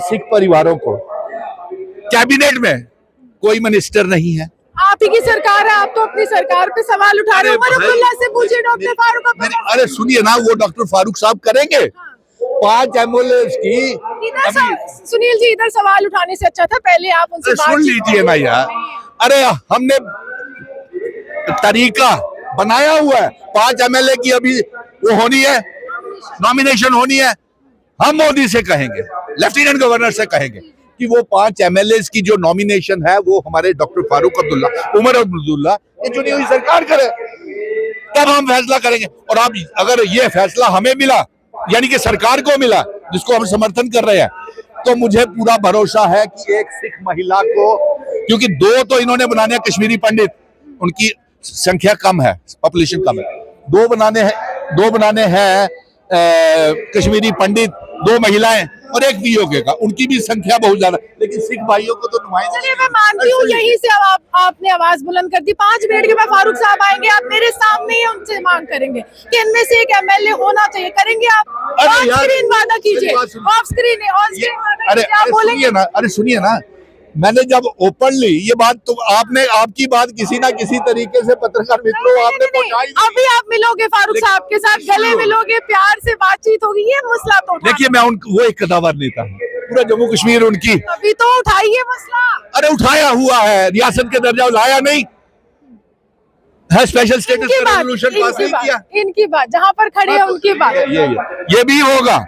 सिख परिवारों को कैबिनेट में कोई मिनिस्टर नहीं है। आप ही की सरकार है, आप तो अपनी सरकार पे सवाल उठा रहे हो। उमर अब्दुल्ला से पूछिए, डॉक्टर फारूक अब्दुल्ला। अरे सुनिए ना, वो डॉक्टर फारूक साहब करेंगे। 5 एमएलए की सुनील जी, इधर सवाल उठाने से अच्छा था पहले आप उनसे सुन लीजिए ना यार। अरे हमने तरीका बनाया हुआ है। 5 एमएलए की अभी वो होनी है, नॉमिनेशन होनी है। हम मोदी से कहेंगे, लेफ्टिनेंट गवर्नर से कहेंगे कि वो 5 एमएलए की जो नॉमिनेशन है वो हमारे डॉक्टर फारूक अब्दुल्ला, उमर अब्दुल्ला, ये चुनी हुई सरकार करे, तब हम फैसला करेंगे। और अब अगर ये फैसला हमें मिला, यानी कि सरकार को मिला, जिसको हम समर्थन कर रहे हैं, तो मुझे पूरा भरोसा है कि एक सिख महिला को, क्योंकि 2 तो इन्होंने बनाने हैं कश्मीरी पंडित, उनकी संख्या कम है, पॉपुलेशन कम है। 2 बनाने हैं कश्मीरी पंडित, 2 महिलाएं और 1 पीओके का, उनकी भी संख्या बहुत ज्यादा। लेकिन सिख भाइयों को तो नुमाइंदे। चलिए, मैं मानती हूँ यहीं से आपने आवाज बुलंद कर दी। 5 मिनट के बाद फारूक साहब आएंगे, आप मेरे सामने ही उनसे मांग करेंगे कि इनमें से एक एमएलए होना चाहिए। करेंगे आप? ऑन स्क्रीन वादा कीजिए, ऑफ स्क्रीन, ऑन स्क्रीन। अरे सुनिए ना, मैंने जब ओपनली ये बात, तो आपने आपकी बात किसी ना किसी तरीके से पत्रकार मित्रों आपने पहुंचाई। अभी आप मिलोगे फारूक साहब के साथ, गले मिलोगे, प्यार से बातचीत होगी, ये मसला तो देखिए, मैं वो एक कदावर नेता हूँ, पूरा जम्मू कश्मीर उनकी। अभी तो उठाइए मसला। अरे उठाया हुआ है, रियासत के दर्जा लाया नहीं है, स्पेशल स्टेटस का रेजोल्यूशन पास नहीं किया। इनकी बात जहाँ पर खड़े हैं उनकी बात ये भी होगा।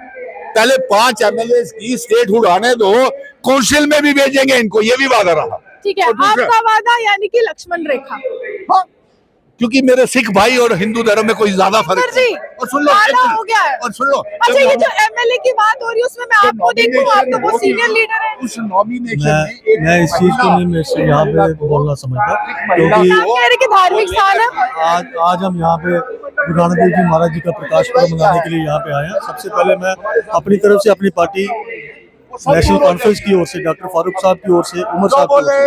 पहले 5 एमएलए की स्टेट उड़ाने दो, काउंसिल में भी भेजेंगे इनको, ये भी वादा रहा। ठीक है, आपका वादा यानी कि लक्ष्मण रेखा। हाँ, क्योंकि मेरे सिख भाई और हिंदू धर्म में कोई ज्यादा फर्क नहीं। और सुन लो, हो गया है। और सुन लो, अच्छा, ये जो एमएलए की बात हो रही है उसमें मैं आपको देखूं, आप तो बहुत सीनियर लीडर हैं। उस नॉमिनेशन में मैं इस चीज को नहीं, मैं यहाँ पे बोलना समझता, क्योंकि धार्मिक स्थान है। आज हम यहाँ पे गुरु नानक देव जी महाराज जी का प्रकाश पर्व मनाने के लिए यहाँ पे आए हैं। सबसे पहले मैं अपनी तरफ से, अपनी पार्टी नेशनल कॉन्फ्रेंस की ओर से, डॉक्टर फारूक साहब की ओर से, उमर साहब की ओर से,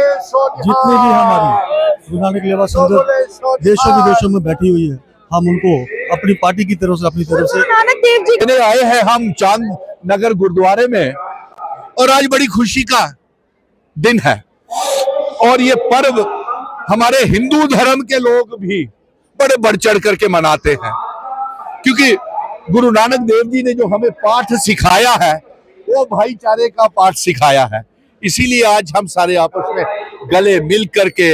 जितने भी हमारी गुरु नानक लेवा संगत देशों विदेशों में बैठी हुई है, हम उनको अपनी पार्टी की तरफ से, अपनी तरफ से नानक देव जी आए हैं हम चांद नगर गुरुद्वारे में। और आज बड़ी खुशी का दिन है, और ये पर्व हमारे हिंदू धर्म के लोग भी बड़े बढ़ चढ़ करके मनाते हैं, क्योंकि गुरु नानक देव जी ने जो हमें पाठ सिखाया है वो भाईचारे का पाठ सिखाया है। इसीलिए आज हम सारे आपस में गले मिल करके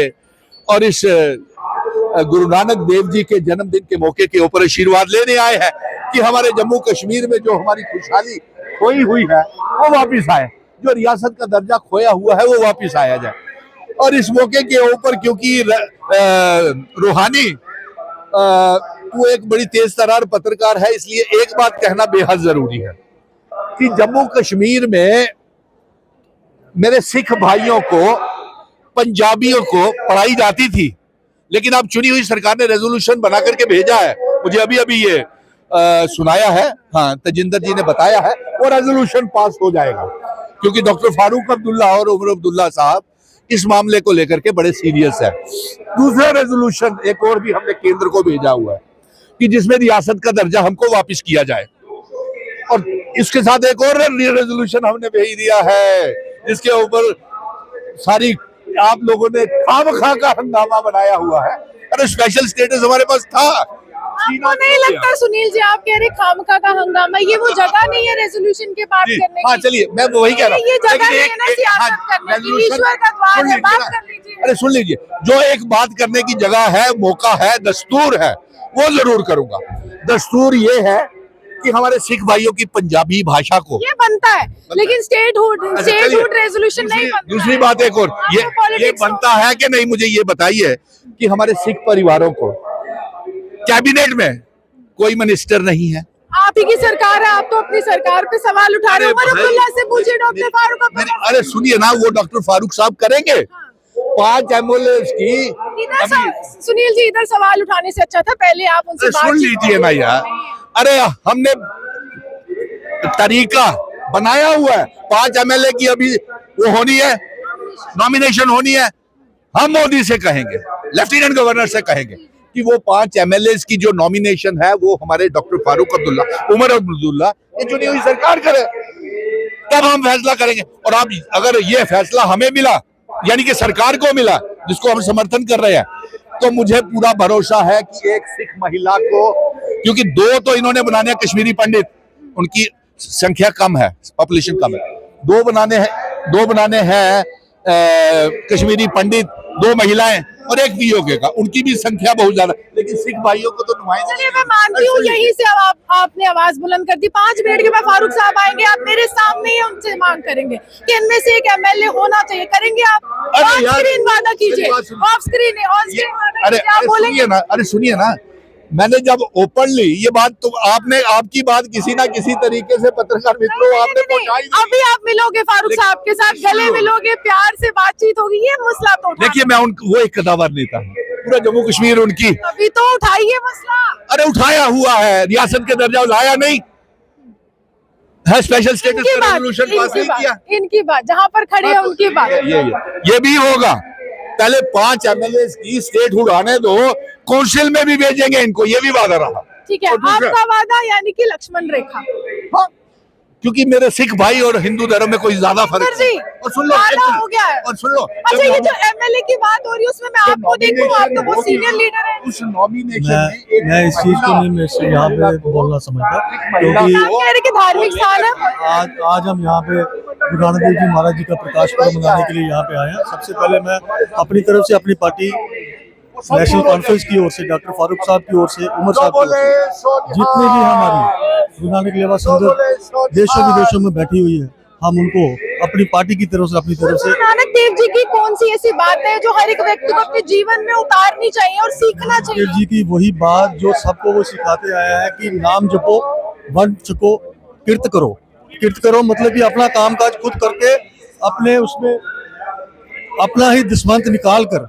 और इस गुरु नानक देव जी के जन्मदिन के मौके के ऊपर आशीर्वाद लेने आए हैं कि हमारे जम्मू कश्मीर में जो हमारी खुशहाली खोई हुई है वो वापिस आए, जो रियासत का दर्जा खोया हुआ है वो वापिस आया जाए। और इस मौके के ऊपर, क्योंकि रूहानी वो एक बड़ी तेज तर्रार पत्रकार है, इसलिए एक बात कहना बेहद जरूरी है कि जम्मू कश्मीर में मेरे सिख भाइयों को, पंजाबियों को पढ़ाई जाती थी, लेकिन अब चुनी हुई सरकार ने रेजोल्यूशन बना करके भेजा है। मुझे अभी अभी ये सुनाया है, हाँ, तजिंदर जी ने बताया है, वो रेजोल्यूशन पास हो जाएगा, क्योंकि डॉक्टर फारूक अब्दुल्ला और उमर अब्दुल्ला साहब इस मामले को लेकर के बड़े सीरियस है। दूसरा रेजोल्यूशन एक और भी हमने केंद्र को भेजा हुआ है कि जिसमें रियासत का दर्जा हमको वापस किया जाए। और इसके साथ एक और रेजोल्यूशन हमने भेज दिया है, जिसके ऊपर सारी आप लोगों ने खामखा का हंगामा बनाया हुआ है। अरे स्पेशल स्टेटस हमारे पास था। आपको नहीं लगता सुनील जी, आप कह रहे खामखा का हंगामा, ये वो जगह नहीं है रेजोल्यूशन के बात करने की? हाँ, चलिए, मैं वही कह रहा हूँ, ये जगह नहीं है ना सियासत करने की, ईश्वर का द्वार है, बात कर लीजिए। अरे सुन लीजिए, जो एक बात करने की जगह है, मौका है, दस्तूर है, वो जरूर करूंगा। दस्तूर ये है कि हमारे सिख भाइयों की पंजाबी भाषा को ये बनता है, लेकिन स्टेटहुड रेजोल्यूशन नहीं बनता। दूसरी बात एक और, ये बनता है कि नहीं, मुझे ये बताइए कि हमारे सिख परिवारों को कैबिनेट में कोई मिनिस्टर नहीं है। आप ही की सरकार है, आप तो अपनी सरकार पे सवाल उठा रहे हो। उमर अब्दुल्ला से पूछिए, डॉक्टर फारूक अब्दुल्ला। अरे सुनिए ना, वो डॉक्टर फारूक साहब करेंगे। 5 एमएलए की सुनील जी, इधर सवाल उठाने से अच्छा था पहले आप उनसे सुन लीजिए ना यार। अरे हमने तरीका बनाया हुआ है। 5 एमएलए की अभी वो होनी है, नॉमिनेशन होनी है। हम मोदी से कहेंगे, लेफ्टिनेंट गवर्नर से कहेंगे कि वो 5 एमएलए की जो नॉमिनेशन है वो हमारे डॉक्टर फारूक अब्दुल्ला, उमर अब्दुल्ला, ये चुनी हुई सरकार करे, तब हम फैसला करेंगे। और अब अगर ये फैसला हमें मिला, यानी कि सरकार को मिला, जिसको हम समर्थन कर रहे हैं, तो मुझे पूरा भरोसा है कि एक सिख महिला को, क्योंकि 2 तो इन्होंने बनाने हैं कश्मीरी पंडित, उनकी संख्या कम है, पॉपुलेशन कम है, 2 बनाने हैं कश्मीरी पंडित, 2 महिलाएं और 1 पीओके का, उनकी भी संख्या बहुत ज्यादा, लेकिन सिख भाइयों को तो नुमाइंदे। चलिए मैं मानती हूँ यहीं से अब आपने आवाज बुलंद कर दी। 5 मिनट के बाद फारूक साहब आएंगे, आप मेरे सामने ही उनसे मांग करेंगे कि इनमें से एक एमएलए होना चाहिए। करेंगे आप? ऑन स्क्रीन वादा कीजिए, ऑफ स्क्रीन ऑन स्क्रीन वादा कीजिए। आप बोलेंगे ना, अरे सुनिए ना, मैंने जब ओपनली ये बात, तो आपकी बात किसी ना किसी तरीके से पत्रकार मित्रों आपने पहुंचाई। अभी आप मिलोगे फारूक साहब के साथ, गले मिलोगे, प्यार से बातचीत होगी, ये मसला तो देखिए, मैं वो एक कदावर नेता हूँ, पूरा जम्मू कश्मीर उनकी। अभी तो उठाइए मसला। अरे उठाया हुआ है, रियासत के दर्जा लाया नहीं है, स्पेशल स्टेटस का रेजोल्यूशन पास नहीं किया। इनकी बात जहाँ पर खड़े हैं उनकी बात ये भी होगा। पहले 5 एमएलए की स्टेट उड़ाने दो, काउंसिल में भी भेजेंगे इनको, ये भी वादा रहा। ठीक है, आपका वादा यानी कि लक्ष्मण रेखा। हाँ, क्योंकि मेरे सिख भाई और हिंदू धर्म में कोई ज्यादा फर्क नहीं। और सुन लो, हो गया है। और सुन लो, अच्छा, ये जो एमएलए की बात हो रही है उसमें मैं आपको देखूं, आप तो बहुत सीनियर लीडर हैं। उस नॉमिनेशन मैं इस चीज को नहीं, मैं यहाँ पे बोलना समझता, क्योंकि आप कह रहे कि धार्मिक स्थान है। आज हम यहाँ पे गुरु नानक देव जी महाराज जी का प्रकाश पर्व मनाने के लिए यहाँ पे आए हैं। सबसे पहले मैं अपनी तरफ से, अपनी पार्टी नेशनल कॉन्फ्रेंस की ओर से, डॉक्टर फारूक साहब की ओर से, उमर साहब की ओर से, जितने भी हमारी गुरु नानक लेवा संगत देशों विदेशों में बैठी हुई है, हम उनको अपनी पार्टी की तरफ से, अपनी तरफ से। गुरु नानक देव जी की कौन सी ऐसी बात है जो हर एक व्यक्ति को अपने जीवन में उतारनी चाहिए और सीखना चाहिए? देव जी की वही बात जो सबको वो सिखाते आया है कि नाम जपो, वन चको, कीर्त करो। कीर्त करो मतलब कि अपना कामकाज खुद करके, अपने उसमें अपना ही दस्मंत निकाल कर,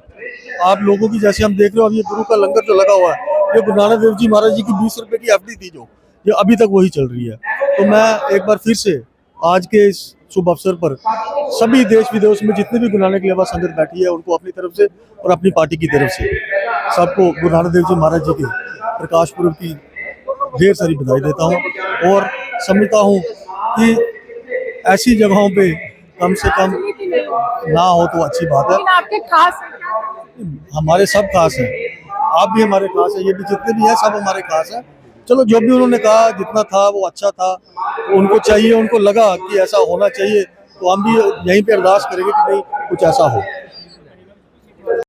आप लोगों की, जैसे हम देख रहे हो अब ये गुरु का लंगर जो लगा हुआ है, ये गुरु नानक देव जी महाराज जी की 20 रुपए की एफडी थी, जो ये अभी तक वही चल रही है। तो मैं एक बार फिर से आज के इस शुभ अवसर पर सभी देश विदेश में जितने भी गुरु नानक लेवा संगत बैठी है, उनको अपनी तरफ से और अपनी पार्टी की तरफ से सबको गुरु नानक देव जी महाराज जी के प्रकाश पुरब की ढेर सारी बधाई देता हूँ। और समझता हूँ कि ऐसी जगहों पे कम से कम ना हो तो अच्छी बात है। आपके खास हमारे सब खास हैं, आप भी हमारे खास हैं, ये भी जितने भी हैं सब हमारे खास हैं। चलो, जो भी उन्होंने कहा, जितना था वो अच्छा था, उनको चाहिए, उनको लगा कि ऐसा होना चाहिए, तो हम भी यहीं पे अरदास करेंगे कि नहीं, कुछ ऐसा हो।